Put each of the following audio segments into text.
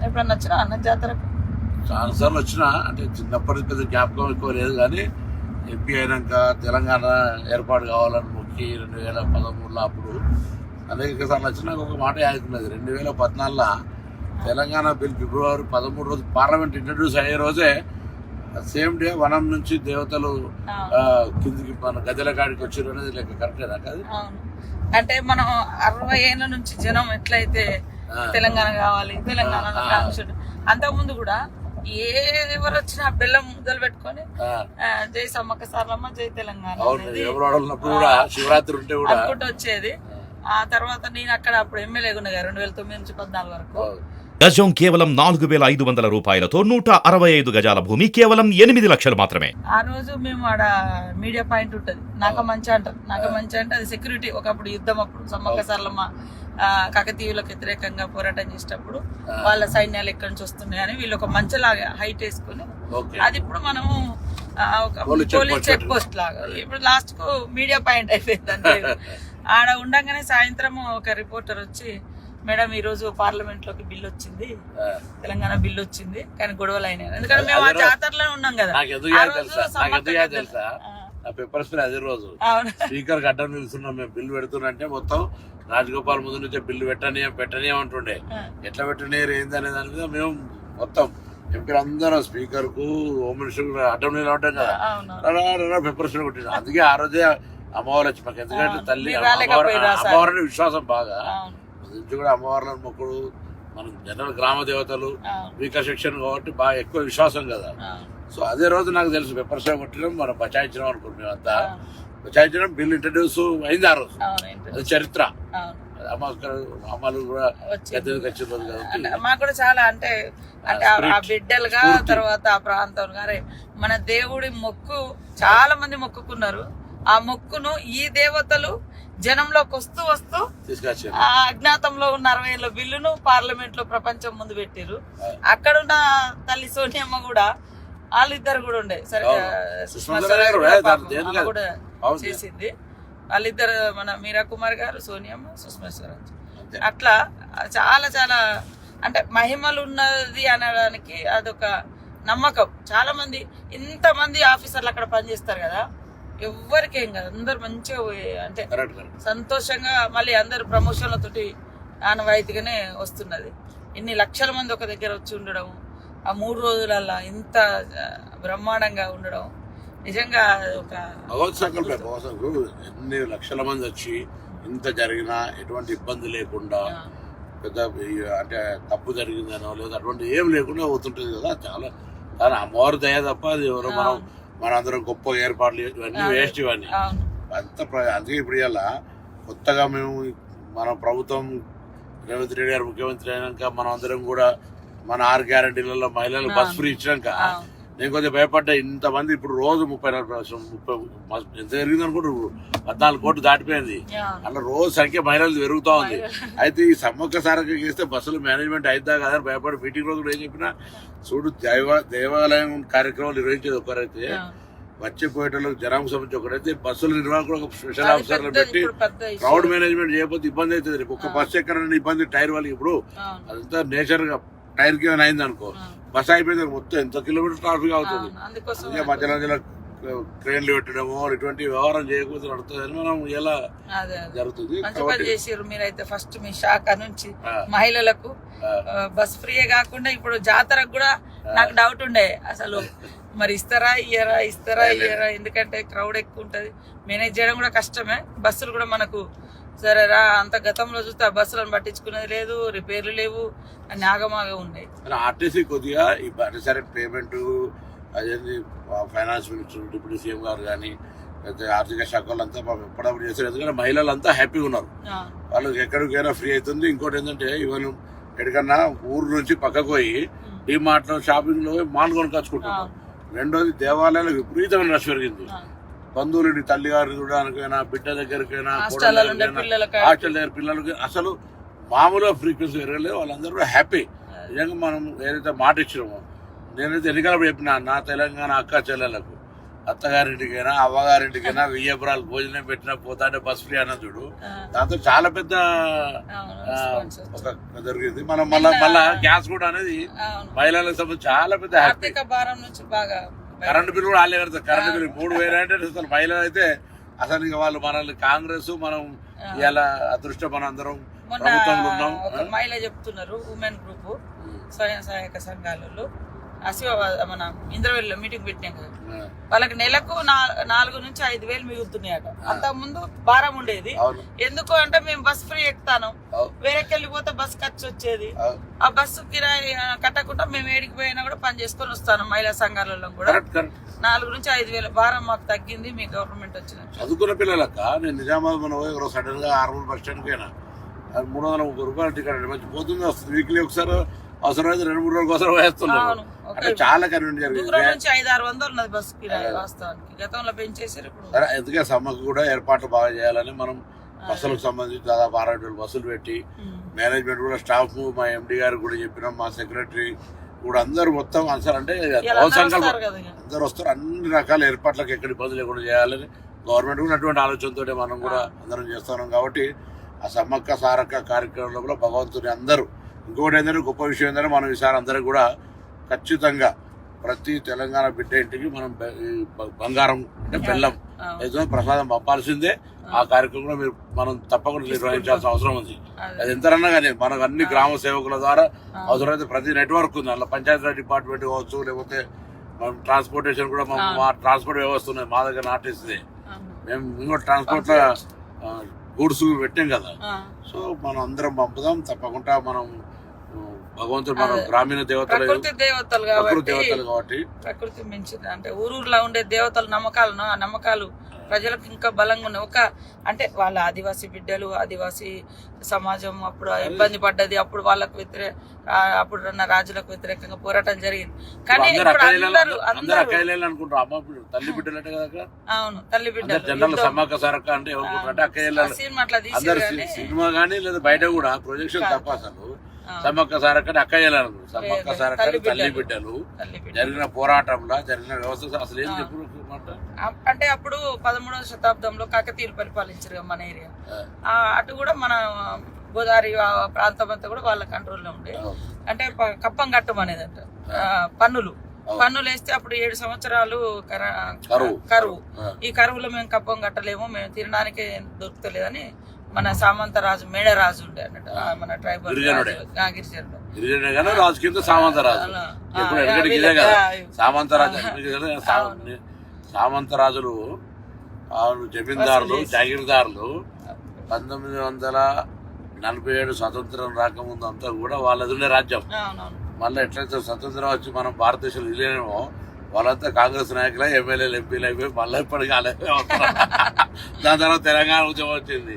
ఎప్పుడన్నా వచ్చినా అన్న జాతరకు? చాలాసార్లు వచ్చినా, అంటే చిన్నప్పటి పెద్ద జ్ఞాపకం ఎక్కువ లేదు కానీ ఎంపీ అయినాక తెలంగాణ ఏర్పాటు కావాలని మొక్కి 2013లో అప్పుడు అనేక సార్లు వచ్చినా ఒక మాట యాదుకున్నది. 2014లో తెలంగాణ బిల్ ఫిబ్రవరి 13 రోజు పార్లమెంట్ ఇంట్రడ్యూస్ అయ్యే రోజే సేమ్ డే వనం నుంచి దేవతలు కిందికి మన గద్దెల కాడికి వచ్చారు అనేది లెక్క కరెక్టేనా కాదు? అంటే మనం 60 ఏళ్ళ నుంచి జనం ఎట్లయితే తెలంగాణ కావాలి తెలంగాణ అంతకుముందు కూడా ఎవరు వచ్చినా బెల్లం ముద్దలు పెట్టుకొని జై సమ్మక్క సారలమ్మ జై తెలంగాణ శివరాత్రి ఉంటే కూడా అనుకుంటూ వచ్చేది. ఆ తర్వాత నేను అక్కడ అప్పుడు ఎమ్మెల్యేగా ఉన్నది 2009 నుంచి 14 వరకు. గజం కేవలం 4,500 రూపాయలతో 165 గజాల భూమి కేవలం 8 లక్షలు మాత్రమే. ఆ రోజు మేము ఆడ మీడియా పాయింట్ ఉంటది, నాగమంచి అంటారు. నాగమంచి అంటే అది సెక్యూరిటీ. ఒకప్పుడు యుద్ధం అప్పుడు సమ్మక్క సారలమ్మ కాకతీయులకు వ్యతిరేకంగా పోరాటం చేసేటప్పుడు వాళ్ళ సైన్యాలు ఎక్కడి నుంచి వస్తున్నాయని వీళ్ళు ఒక మంచలాగా హైట్ వేసుకుని, అది ఇప్పుడు మనము ఒక పోలీస్ చెక్ పోస్ట్ లాగా ఇప్పుడు లాస్ట్ కు మీడియా పాయింట్ అయిపోయింది. అంటే ఆడ ఉండగానే సాయంత్రం ఒక రిపోర్టర్ వచ్చి, మేడం ఈ రోజు పార్లమెంట్ లోకి బిల్ వచ్చింది, తెలంగాణ బిల్ వచ్చింది, కానీ గొడవలు అయినాయి. ఎందుకంటే మేము ఆ జాతరలో ఉన్నాం కదా. పేపర్ స్ప్రే అదే రోజు స్పీకర్ అడ్డం నిలుస్తున్నాం మేము, బిల్లు పెడుతున్నంటే మొత్తం రాజగోపాల్ ముందు నుంచే బిల్లు పెట్టనీయం అంటుండే. ఎట్లా పెట్టనీయరు ఏంది అనే దాని మీద మేము మొత్తం ఎంపీలు అందరం స్పీకర్ కు హోమ్ మినిస్టర్ అడ్డం నిలబడ్డాం కదా, పేపర్ స్ప్రే కొట్టింది. అందుకే ఆ రోజే అమ్మవారు వచ్చి మాకు, ఎందుకంటే తల్లి అమ్మవారిని విశ్వాసం బాగా నుంచి కూడా అమ్మవార్లను మొక్కుడు, మనం జనరల్ గ్రామ దేవతలు వీక సెక్షన్ కాబట్టి బాగా ఎక్కువ విశ్వాసం కదా. సో అదే రోజు నాకు తెలుసు పేపర్ స్ప్రే కొట్టడం మనం బచాయించడం అనుకుంటున్నాం. మేమంతా బచాయించడం బిల్ ఇంట్రడ్యూస్ అయింది ఆ రోజు, అది చరిత్ర. అమ్మలు కూడా మాకు కూడా చాలా అంటే ఆ బిడ్డలుగా తర్వాత ఆ ప్రాంతం గారే మన దేవుడి మొక్కు చాలా మంది మొక్కుకున్నారు. ఆ మొక్కును ఈ దేవతలు జనంలోకి వస్తూ వస్తూ ఆ అజ్ఞాతంలో ఉన్న 60 ఏళ్ళ బిల్లును పార్లమెంట్ లో ప్రపంచం ముందు పెట్టారు. అక్కడున్న తల్లి సోనియమ్మ కూడా వాళ్ళిద్దరు కూడా ఉండే, సరే కూడా చేసింది. వాళ్ళిద్దరు మన మీరా కుమార్ గారు, సోనియమ్మ, సుష్మా స్వరాజ్. అట్లా చాలా చాలా అంటే మహిమలు ఉన్నది అనడానికి అదొక నమ్మకం. చాలా మంది ఇంతమంది ఆఫీసర్లు అక్కడ పనిచేస్తారు కదా, ఎవ్వరికేం కదా, అందరు మంచిగా అంటే సంతోషంగా మళ్ళీ అందరు ప్రమోషన్లతోటి ఆనవాయితీగానే వస్తున్నది. ఇన్ని లక్షల మంది ఒక దగ్గర వచ్చి ఉండడం, ఆ 3 రోజులల్లా ఇంత బ్రహ్మాండంగా ఉండడం నిజంగా ఒక ఎన్ని లక్షల మంది వచ్చి ఇంత జరిగినా ఎటువంటి ఇబ్బంది లేకుండా, పెద్ద అంటే తప్పు జరిగిందనో లేదా అటువంటి ఏం లేకుండా పోతుంటది కదా. చాలా అమ్మవారి దయ తప్ప అది ఎవరో మనందరం గొప్ప ఏర్పాట్లు ఇవన్నీ వేస్ట్ ఇవన్నీ అంత. అందుకే ఇప్పుడు ఇలా కొత్తగా మేము మన ప్రభుత్వం రేవంత్ రెడ్డి గారు ముఖ్యమంత్రి అయినాక మనం అందరం కూడా మన 6 గ్యారంటీలలో మహిళలకు బస్ ఫ్రీ ఇచ్చినాక నేను కొంచెం భయపడ్డా. ఇంతమంది ఇప్పుడు రోజు 30 ఎంత జరిగింది అనుకుంటారు, 14 కోట్లు దాటిపోయింది. అలా రోజు సంఖ్య మహిళలు పెరుగుతూ ఉంది. అయితే ఈ సమ్మక్క సారక్క చేస్తే బస్సులు మేనేజ్మెంట్ అయిద్దా కదా అని భయపడి మీటింగ్ రోజు ఏం చెప్పినా, చూడు దేవాలయం కార్యక్రమాలు నిర్వహించేది ఒకరైతే, వచ్చిపోయేటోళ్ళకి జనానికి సంబంధించి ఒకరైతే, బస్సుల నిర్వాహకులు ఒక స్పెషల్ ఆఫీసర్లు పెట్టి క్రౌడ్ మేనేజ్మెంట్ చేయకపోతే ఇబ్బంది అవుతుంది. ఒక బస్సు ఎక్కడైనా ఇబ్బంది టైర్ వాళ్ళకి, ఇప్పుడు అదంతా నేచర్ గా టైర్ కి ఏమైనా అయింది అనుకో, బస్ అయిపోయింది మొత్తం ఎంత కిలోమీటర్ ట్రాఫిక్ అవుతుంది. మధ్య మధ్యలో ట్రైన్లు పెట్టడము ఇటువంటి వ్యవహారం చేయకపోతే నడుతుందని మనం ఎలా జరుగుతుంది. మీరైతే ఫస్ట్ మీ శాఖ నుంచి మహిళలకు బస్ ఫ్రీయే కాకుండా ఇప్పుడు జాతరకు కూడా నాకు డౌట్ ఉండే, అసలు మరి ఇస్తారా ఇయ్యరా, ఎందుకంటే క్రౌడ్ ఎక్కువ ఉంటది, మేనేజ్ చేయడం కూడా కష్టమే. బస్సులు కూడా మనకు సరేరా అంత గతంలో చూస్తే ఆ బస్సులను పట్టించుకునేది లేదు, రిపేర్లు లేవు, అన్ని ఆగమాగా ఉన్నాయి. ఆర్టీసీ కొద్దిగా సరే పేమెంట్ అదేంటి ఫైనాన్స్ మినిస్టర్, డిప్యూటీ సీఎం గారు కానీ లేకపోతే ఆర్థిక శాఖ వాళ్ళంతా ఎప్పుడప్పుడు చేస్తారు. ఎందుకంటే మహిళలు అంతా హ్యాపీగా ఉన్నారు, వాళ్ళకి ఎక్కడికైనా ఫ్రీ అవుతుంది. ఇంకోటి ఏంటంటే ఇవన్ ఎక్కడికన్నా ఊరు నుంచి పక్కకు పోయి డిమార్ట్ లో షాపింగ్ లో మాల్ కొనుకొచ్చుకుంటున్నారు. రెండోది దేవాలయాలు విపరీతమైన రష్ పెరిగింది. బంధువులు తల్లి గారిని చూడడానికైనా, బిడ్డ దగ్గరికైనా, హాస్టల్ దగ్గర పిల్లలకి అసలు మామూలుగా ఫ్రీక్వెన్సీ పెరగలేదు. వాళ్ళందరూ కూడా హ్యాపీ. నిజంగా మనం ఏదైతే మాట ఇచ్చినామో, నేనైతే ఎన్నికలప్పుడు చెప్పిన నా తెలంగాణ అక్క చెల్లెలకు అత్తగారింటికైనా అవ్వగారింటికైనా 1000 ఎకరాలు భోజనం పెట్టినా పోతా అంటే బస్ ఫ్రీ అన్న చూడు. దాంతో చాలా పెద్ద ఒక జరిగింది. మనం మళ్ళా గ్యాస్ కూడా అనేది మహిళలకు సంబంధించి చాలా పెద్ద ఆర్థిక భారం నుంచి బాగా కరెంటు బిల్లు కూడా వాళ్ళే కడతారు. కరెంటు బిల్లు 3000 అంటే అసలు మహిళలు అయితే అసలు ఇక వాళ్ళు మనల్ని కాంగ్రెస్ మనం ఇలా అదృష్టం మన అందరం ప్రభుత్వంలో ఉన్నాం. ఒక మహిళ చెప్తున్నారు, ఉమెన్ గ్రూప్ స్వయం సహాయక సంఘాలలో మన ఇంద్రవెల్లిలో మీటింగ్ పెట్టినాం కదా, వాళ్ళకి నెలకు 4 నుంచి 5,000 మిగులుతున్నాయట. అంతకు ముందు భారం ఉండేది. ఎందుకు అంటే మేము బస్ ఫ్రీ ఎక్కుతాను, వేరేకి వెళ్ళిపోతే బస్ ఖర్చు వచ్చేది. ఆ బస్సు కిరాయి కట్టకుండా మేము ఏడికి పోయినా కూడా పని చేసుకొని వస్తాను. మహిళా సంఘాలలో కూడా 4 నుంచి 5,000 భారం మాకు తగ్గింది మీ గవర్నమెంట్ వచ్చిన. చదువుకున్న పిల్లలక్క నేను నిజామాబాద్ మన సడన్ గా 6 బస్ స్టాండ్ కైనా 330 రూపాయలు టికెట్ మంచి పోతుంది వస్తుంది. వీక్లీ ఒకసారి అవసరమైతే 2-3 రోజుల కోసం వేస్తున్నాను. అంటే చాలా కన్వీనియంట్ జరిగింది. 500-600 ఉన్నది బస్ కిరాయి వాస్తవానికి, గతంలో పెంచేసారు. ఇప్పుడు ఎందుకే సమ్మకు కూడా ఏర్పాట్లు బాగా చేయాలని మనం బస్సులకు సంబంధించి దాదాపు 60 బస్సులు పెట్టి మేనేజ్మెంట్ కూడా స్టాఫ్ మా ఎండి గారు కూడా చెప్పినాం, మా సెక్రటరీ కూడా అందరూ మొత్తం అసలు అంటే అందరు వస్తారు. అన్ని రకాల ఏర్పాట్లకు ఎక్కడ ఇబ్బంది లేకుండా చేయాలని గవర్నమెంట్ కూడా అటువంటి ఆలోచనతో మనం కూడా అందరం చేస్తున్నాం. కాబట్టి ఆ సమ్మక్క సారక్క కార్యక్రమంలో కూడా భగవంతుని అందరూ ఇంకొకటి ఏంటంటే గొప్ప విషయం ఏంటంటే మనం ఈసారి అందరూ కూడా ఖచ్చితంగా ప్రతి తెలంగాణ బిడ్డ ఇంటికి మనం బంగారం అంటే బెల్లం ఏదో ప్రసాదం పంపాల్సిందే. ఆ కార్యక్రమంలో మనం తప్పకుండా నిర్వహించాల్సిన అవసరం ఉంది. అది ఎంతరన్నా కానీ మనకు అన్ని గ్రామ సేవకుల ద్వారా అవసరమైతే ప్రతి నెట్వర్క్ ఉంది. అందులో పంచాయతీరాజ్ డిపార్ట్మెంట్ కావచ్చు, లేకపోతే మనం ట్రాన్స్పోర్టేషన్ కూడా మా ట్రాన్స్పోర్ట్ వ్యవస్థ ఉన్నది మా దగ్గర నాటిస్తుంది. మేము ఇంకో ట్రాన్స్పోర్ట్ లో గూడ్స్ పెట్టాం కదా. సో మనం అందరం పంపుదాం తప్పకుండా. మనం భగవంతుడు మన గ్రామీణ దేవతలు కాబట్టి ప్రకృతి మించింది అంటే ఊరూరులో ఉండే దేవతల నమ్మకాలను, ఆ నమ్మకాలు ప్రజలకు ఇంకా బలంగా ఉన్నాయి. అంటే వాళ్ళ ఆదివాసీ బిడ్డలు, ఆదివాసీ సమాజం అప్పుడు ఇబ్బంది పడ్డది. అప్పుడు వాళ్ళకు అప్పుడు ఉన్న రాజులకు వ్యతిరేకంగా పోరాటం జరిగింది. కానీ తల్లి బిడ్డలు అవును, తల్లి బిడ్డలు జనరల్ సమ్మక్క సారక్క అంటే సినిమా అట్లా తీసి సినిమా కానీ లేదా బయట కూడా ప్రొజెక్షన్ తప్ప అసలు సమ్మక్క సారక్కని అక్కయ్యలను సమ్మక్క సారక్క తల్లి బిడ్డలు జరిగిన పోరాటంలో జరిగిన వ్యవస్థ అసలు ఏం చెప్పు. అంటే అప్పుడు 13వ శతాబ్దంలో కాకతీయులు పరిపాలించారు మన ఏరియా. అటు కూడా మన గోదావరి ప్రాంతం అంతా కూడా వాళ్ళ కంట్రోల్లో ఉండే. అంటే కప్పం కట్టం అనేది అంట, పన్నులు వేస్తే అప్పుడు 7 సంవత్సరాలు కరువు. ఈ కరువులో మేము కప్పం కట్టలేము, మేము తినడానికి దొరుకుతలేదని మన సామంతరాజు మేడరాజు ఉండే అన్నట్టు, మన ట్రైబల్ గిరిజనుడు సామంతరాజులు జమీందారులు జాగీర్దారులు 1947 స్వతంత్రం రాకముందు అంతా కూడా వాళ్ళది ఉండే రాజ్యం. మళ్ళీ ఎట్లయితే స్వతంత్రం వచ్చి మనం భారతదేశంలో ఇల్లేమో వాళ్ళంతా కాంగ్రెస్ నాయకులు ఎమ్మెల్యేలు ఎంపీలు అయిపోయి మళ్ళీ ఇప్పటికీ దాని తర్వాత తెలంగాణ ఉద్యమం వచ్చింది.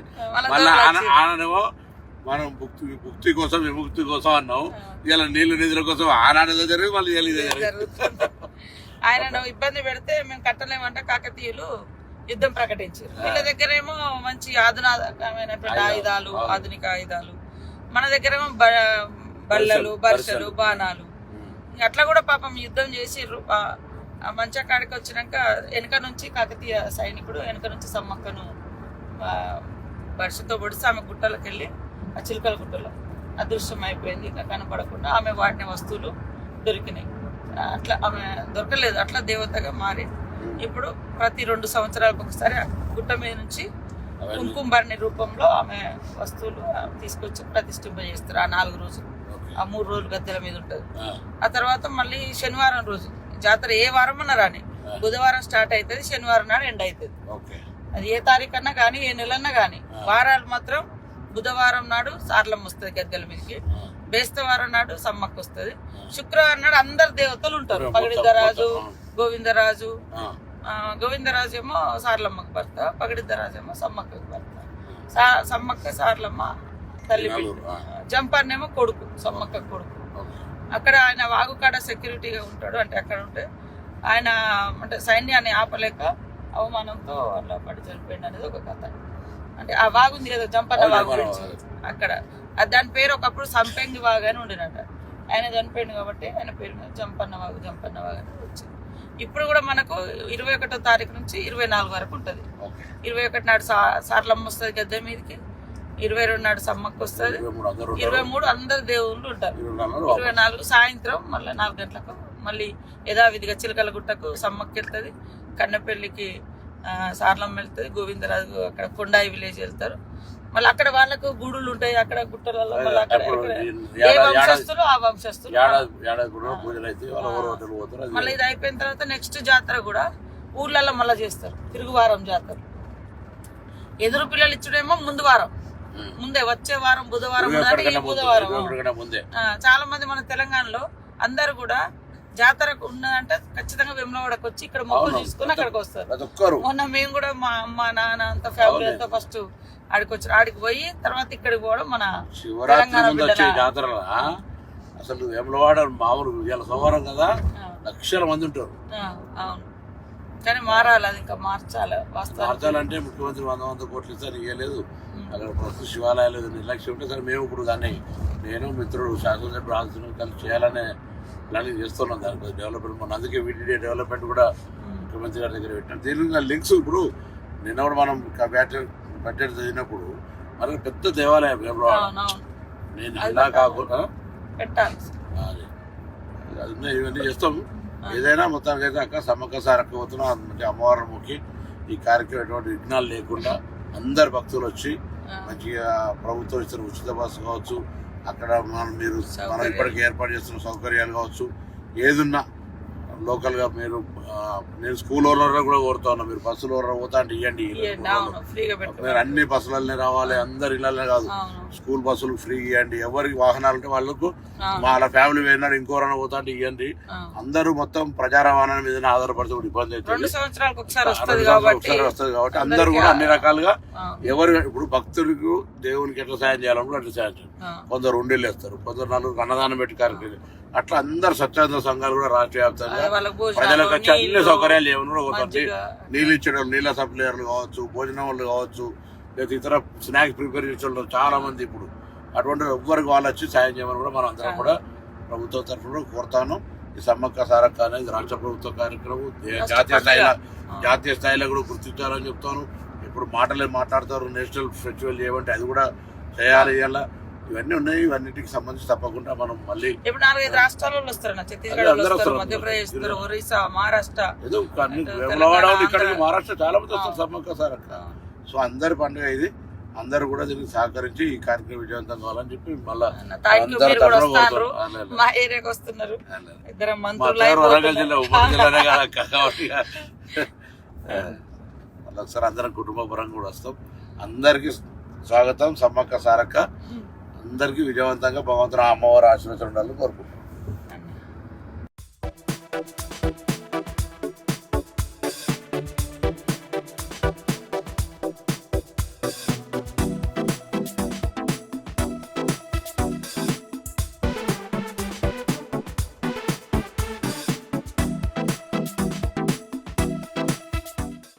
మళ్ళీ ఆననేమో మనం ముక్తి కోసం విముక్తి కోసం అన్నాం. ఇలా నీళ్లు నిధుల కోసం ఆనాడు జరిగింది, మళ్ళీ ఇదే జరిగింది. ఆయన ఇబ్బంది పెడితే మేము కట్టలేమంటే కాకతీయులు యుద్ధం ప్రకటించారు. వీళ్ళ దగ్గరేమో మంచి ఆధునికమైనటువంటి ఆయుధాలు, ఆధునిక ఆయుధాలు, మన దగ్గరేమో బల్లలు, బర్షలు, బాణాలు. అట్లా కూడా పాపం యుద్ధం చేసిర్రు. మంచా కాడికి వచ్చినాక వెనక నుంచి కాకతీయ సైనికుడు వెనక నుంచి సమ్మక్కను బర్షతో పొడిచి ఆమె గుట్టలకు వెళ్ళి ఆ చిలుకల గుట్టలో అదృశ్యం అయిపోయింది. ఇంకా కనపడకుండా ఆమె వాడిన వస్తువులు దొరికినాయి. అట్లా ఆమె దొరకలేదు, అట్లా దేవతగా మారి ఇప్పుడు ప్రతి 2 సంవత్సరాలకు ఒకసారి గుట్ట మీద నుంచి కుంకుమబర్ణి రూపంలో ఆమె వస్తువులు తీసుకొచ్చి ప్రతిష్ఠింపజేస్తారు. ఆ 4 రోజులు, ఆ 3 రోజులు గద్దెల మీద ఉంటుంది. ఆ తర్వాత మళ్ళీ శనివారం రోజు జాతర, ఏ వారం అన్నా రాని, బుధవారం స్టార్ట్ అవుతుంది, శనివారం నాడు ఎండ్ అవుతుంది. అది ఏ తారీఖు అన్నా కానీ, ఏ నెలన్నా కానీ. వారాలు మాత్రం బుధవారం నాడు సార్లమ్మ వస్తుంది గద్దెల మీదకి, బేస్తవారం నాడు సమ్మక్క వస్తుంది, శుక్రవారం నాడు అందరు దేవతలు ఉంటారు. పగడిద్దరాజు, గోవిందరాజు. గోవిందరాజు ఏమో సార్లమ్మకు భర్త, పగడిద్దరాజు ఏమో సమ్మక్కకు భర్త. సమ్మక్క సార్లమ్మ తల్లి బిడ్డ, జంపన్నేమో కొడుకు, సమ్మక్క కొడుకు. అక్కడ ఆయన వాగుకాడ సెక్యూరిటీగా ఉంటాడు. అంటే అక్కడ ఉంటే ఆయన అంటే సైన్యాన్ని ఆపలేక అవమానంతో అట్లా పడి చనిపోయింది అనేది ఒక కథ. అంటే ఆ వాగుంది కదా జంపన్న వాగు గురించి, అక్కడ దాని పేరు ఒకప్పుడు సంపెంగి వాగు అని ఉండినట. ఆయన చనిపోయింది కాబట్టి ఆయన పేరు మీద జంపన్నవాగు అని వచ్చింది. ఇప్పుడు కూడా మనకు 21వ తారీఖు నుంచి 24 వరకు ఉంటుంది. 21 నాడు సార్లమ్మ వస్తుంది గద్దె మీదకి, 22 నాడు సమ్మక్క వస్తుంది, 23 అందరు దేవుళ్ళు ఉంటారు, 24 సాయంత్రం మళ్ళీ 4 గంటలకు మళ్ళీ యథావిధిగా చిలకల గుట్టకు సమ్మక్క వెళ్తుంది, కన్నెపల్లికి సార్లమ్మ వెళ్తుంది, గోవిందరాజు అక్కడ కొండాయి విలేజ్ వెళ్తారు. మళ్ళీ అక్కడ వాళ్ళకు గుడులు ఉంటాయి, అక్కడ గుట్టలలో ఏ వంశస్థులు ఆ వంశస్థులు. మళ్ళీ ఇది అయిపోయిన తర్వాత నెక్స్ట్ జాతర కూడా ఊర్లలో మళ్ళీ చేస్తారు, తిరుగువారం జాతర. ఎదురు పిల్లలు ఇచ్చుడేమో ముందు వారం, ముందే వచ్చే వారం బుధవారం, బుధవారం. చాలా మంది మన తెలంగాణలో అందరు కూడా జాతరకు ఉన్నదంటే ఖచ్చితంగా వేములవాడకు వచ్చి ఇక్కడ మొక్కులు తీసుకుని అక్కడికి వస్తారు. మొన్న మేము కూడా మా అమ్మ నాన్న అంత ఫ్యామిలీ అంతా ఫస్ట్ ఆడికి వచ్చారు, ఆడికి పోయి తర్వాత ఇక్కడికి పోవడం మన శివరాత్రి జాతర. అసలు వేములవాడ మామూలు ఇవాళ సోమవారం కదా, లక్షల మంది ఉంటారు. అవును, కానీ మారాలి, అది ఇంకా మార్చాలంటే ముఖ్యమంత్రి 100 కోట్లు ఇస్తారు, ఇవ్వలేదు. అక్కడ ప్రస్తుత శివాలయాలు నిర్లక్ష్యం ఉంటే సరే మేము ఇప్పుడు దాన్ని నేను మిత్రుడు శాసనసభ్యుడు ఆలోచన కలిసి చేయాలనే ప్లానింగ్ చేస్తున్నాం. దానికి డెవలప్మెంట్ మొన్న అందుకే వీటిడే డెవలప్మెంట్ కూడా ముఖ్యమంత్రి గారి దగ్గర పెట్టాం. దీని లింక్స్ ఇప్పుడు నిన్న కూడా మనం బడ్జెట్ చదివినప్పుడు మనకి పెద్ద దేవాలయం నేను ఇలా కాకుండా అది ఇవన్నీ చేస్తాం. ఏదైనా మొత్తానికి అయితే అక్క సమ్మక్క సారక్క పోతున్నాం, అంటే అమ్మవారి ముఖి ఈ కార్యక్రమం ఎటువంటి విఘ్నాలు లేకుండా అందరు భక్తులు వచ్చి మంచిగా ప్రభుత్వం ఇస్తున్న ఉచిత బస్సు కావచ్చు, అక్కడ మనం ఇప్పటికీ ఏర్పాటు చేస్తున్న సౌకర్యాలు కావచ్చు, ఏదున్నా లోకల్గా నేను స్కూల్ ఓనర్ కూడా కోరుతా ఉన్నా, మీరు బస్సులు ఓనర్ పోతా అంటే ఇవ్వండి. మీరు అన్ని బస్సులనే రావాలి, అందరు ఇళ్ళనే కాదు, స్కూల్ బస్సులు ఫ్రీ ఇవ్వండి. ఎవరికి వాహనాలు ఉంటే వాళ్ళకు వాళ్ళ ఫ్యామిలీ పోయినాడు ఇంకోరైనా పోతా అంటే ఇవ్వండి. అందరూ మొత్తం ప్రజా రవాణా మీద ఆధారపడితే కూడా ఇబ్బంది అవుతుంది. ఒకసారి వస్తుంది కాబట్టి అందరూ కూడా అన్ని రకాలుగా ఎవరు ఇప్పుడు భక్తులకు దేవునికి ఎట్లా సాయం చేయాలనుకో అట్లా సాయం చేయాలి. కొందరు ఉండేళ్ళు వేస్తారు, కొందరు 4 అన్నదానం పెట్టి కార్యక్రమం, అట్లా అందరు స్వచ్ఛంద సంఘాలు కూడా రాష్ట్ర వ్యాప్తంగా ప్రజలకు వచ్చి అన్ని సౌకర్యాలు ఏమైనా కూడా ఒకటి నీళ్ళు ఇచ్చడం, నీళ్ళ సప్లైర్లు కావచ్చు, భోజనం వాళ్ళు కావచ్చు, లేదా ఇతర స్నాక్స్ ప్రిపేర్ చేసే చాలా మంది ఇప్పుడు అటువంటి ఎవ్వరికి వాళ్ళు వచ్చి సాయం చేయమని కూడా మనం అందరం కూడా ప్రభుత్వం తరఫున కోరుతాను. ఈ సమ్మక్క సారక్క అనేది రాష్ట్ర ప్రభుత్వ కార్యక్రమం జాతీయ స్థాయిలో కూడా గుర్తించాలని చెప్తాను. ఇప్పుడు మాట్లాడతారు నేషనల్ ఫెస్టివల్ చేయమంటే అది కూడా చేయాలి. ఇలా ఇవన్నీ ఉన్నాయి, ఇవన్నిటికి సంబంధించి తప్పకుండా మనం మళ్ళీ ఇప్పుడు 4-5 రాష్ట్రాలలో వస్తారు, ఛత్తీస్గఢ్, మధ్యప్రదేశ్, ఒరిస్సా, మహారాష్ట్ర, ఇక్కడికి మహారాష్ట్ర చాలా మంది వస్తారు సమ్మక్క సారక్క. సో అందరి పండుగ ఇది, అందరు కూడా దీనికి సహకరించి ఈ కార్యక్రమం విజయవంతం కావాలని చెప్పి మళ్ళీ వరంగల్ జిల్లా ఉమ్మడి జిల్లానే కదా కాబట్టి మళ్ళీ ఒకసారి అందరం కుటుంబ పరంగా కూడా వస్తాం. అందరికి స్వాగతం. సమ్మక్క సారక్క అందరికీ విజయవంతంగా భగవంతుడు అమ్మవారి ఆశీర్వచనం ఉండాలని కోరుకుంటున్నాం.